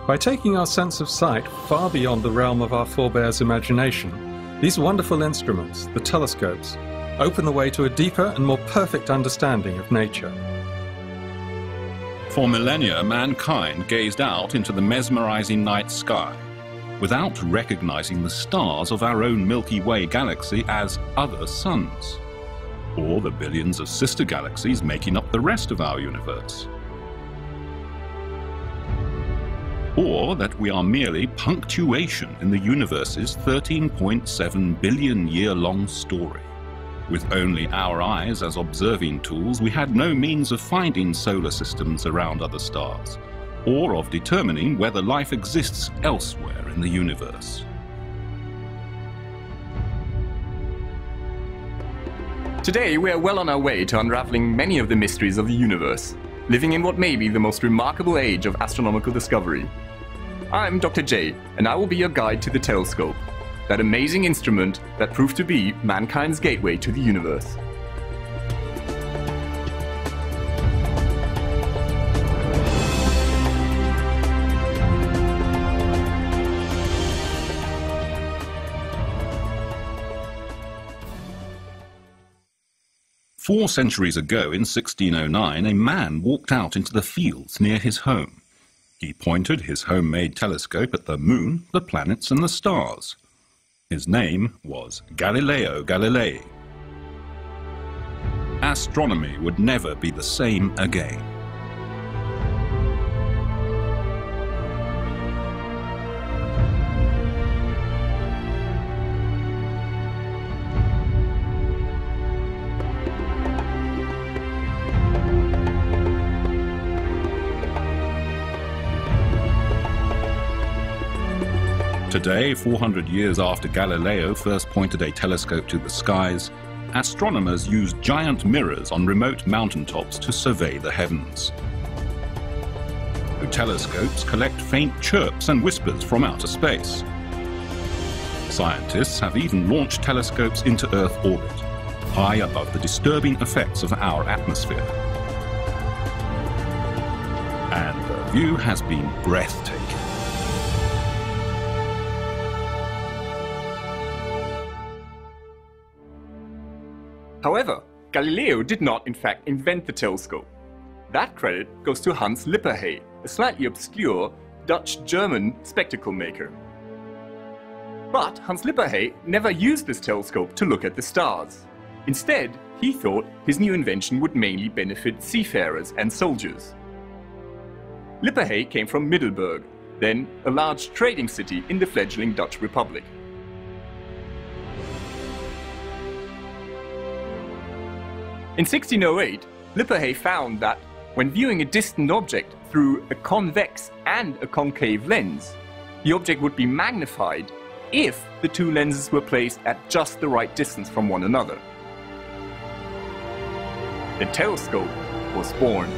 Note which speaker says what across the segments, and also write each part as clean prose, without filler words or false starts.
Speaker 1: By taking our sense of sight far beyond the realm of our forebears' imagination, these wonderful instruments, the telescopes, open the way to a deeper and more perfect understanding of nature.
Speaker 2: For millennia, mankind gazed out into the mesmerizing night sky without recognizing the stars of our own Milky Way galaxy as other suns, or the billions of sister galaxies making up the rest of our universe. Or that we are merely punctuation in the universe's 13.7 billion year-long story. With only our eyes as observing tools, we had no means of finding solar systems around other stars, or of determining whether life exists elsewhere in the universe.
Speaker 3: Today, we are well on our way to unraveling many of the mysteries of the universe, living in what may be the most remarkable age of astronomical discovery. I'm Dr. J, and I will be your guide to the telescope, that amazing instrument that proved to be mankind's gateway to the universe.
Speaker 2: Four centuries ago, in 1609, a man walked out into the fields near his home. He pointed his homemade telescope at the moon, the planets, and the stars. His name was Galileo Galilei. Astronomy would never be the same again. Today, 400 years after Galileo first pointed a telescope to the skies, astronomers use giant mirrors on remote mountaintops to survey the heavens. The telescopes collect faint chirps and whispers from outer space. Scientists have even launched telescopes into Earth orbit, high above the disturbing effects of our atmosphere. And the view has been breathtaking.
Speaker 3: However, Galileo did not in fact invent the telescope. That credit goes to Hans Lippershey, a slightly obscure Dutch-German spectacle maker. But Hans Lippershey never used this telescope to look at the stars. Instead, he thought his new invention would mainly benefit seafarers and soldiers. Lippershey came from Middelburg, then a large trading city in the fledgling Dutch Republic. In 1608, Lippershey found that when viewing a distant object through a convex and a concave lens, the object would be magnified if the two lenses were placed at just the right distance from one another. The telescope was born.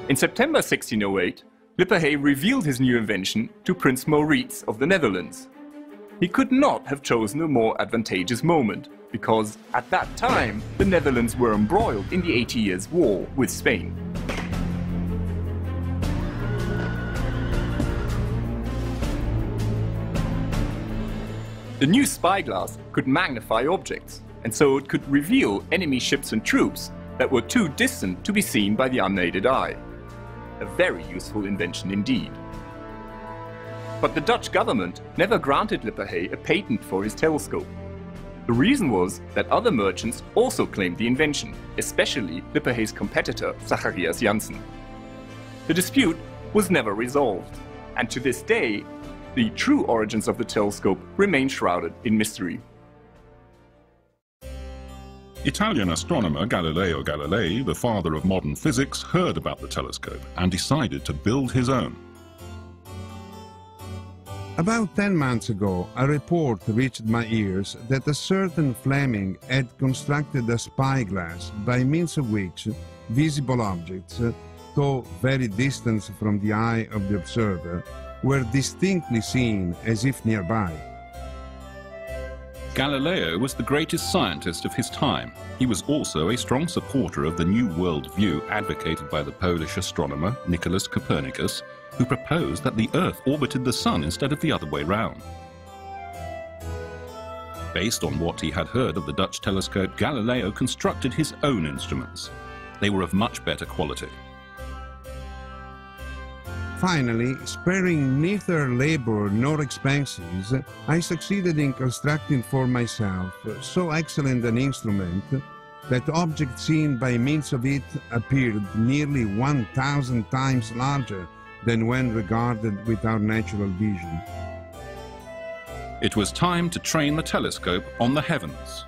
Speaker 3: In September 1608, Lippershey revealed his new invention to Prince Maurits of the Netherlands. He could not have chosen a more advantageous moment, because at that time the Netherlands were embroiled in the 80 Years' War with Spain. The new spyglass could magnify objects, and so it could reveal enemy ships and troops that were too distant to be seen by the unaided eye. A very useful invention indeed. But the Dutch government never granted Lippershey a patent for his telescope. The reason was that other merchants also claimed the invention, especially Lippershey's competitor Zacharias Janssen. The dispute was never resolved, and to this day, the true origins of the telescope remain shrouded in mystery.
Speaker 2: Italian astronomer Galileo Galilei, the father of modern physics, heard about the telescope and decided to build his own.
Speaker 4: About 10 months ago, a report reached my ears that a certain Fleming had constructed a spyglass by means of which visible objects, though very distant from the eye of the observer, were distinctly seen as if nearby.
Speaker 2: Galileo was the greatest scientist of his time. He was also a strong supporter of the New World view advocated by the Polish astronomer Nicholas Copernicus, who proposed that the Earth orbited the Sun instead of the other way round. Based on what he had heard of the Dutch telescope, Galileo constructed his own instruments. They were of much better quality.
Speaker 4: Finally, sparing neither labor nor expenses, I succeeded in constructing for myself so excellent an instrument that objects seen by means of it appeared nearly 1,000 times larger than when regarded with our natural vision.
Speaker 2: It was time to train the telescope on the heavens.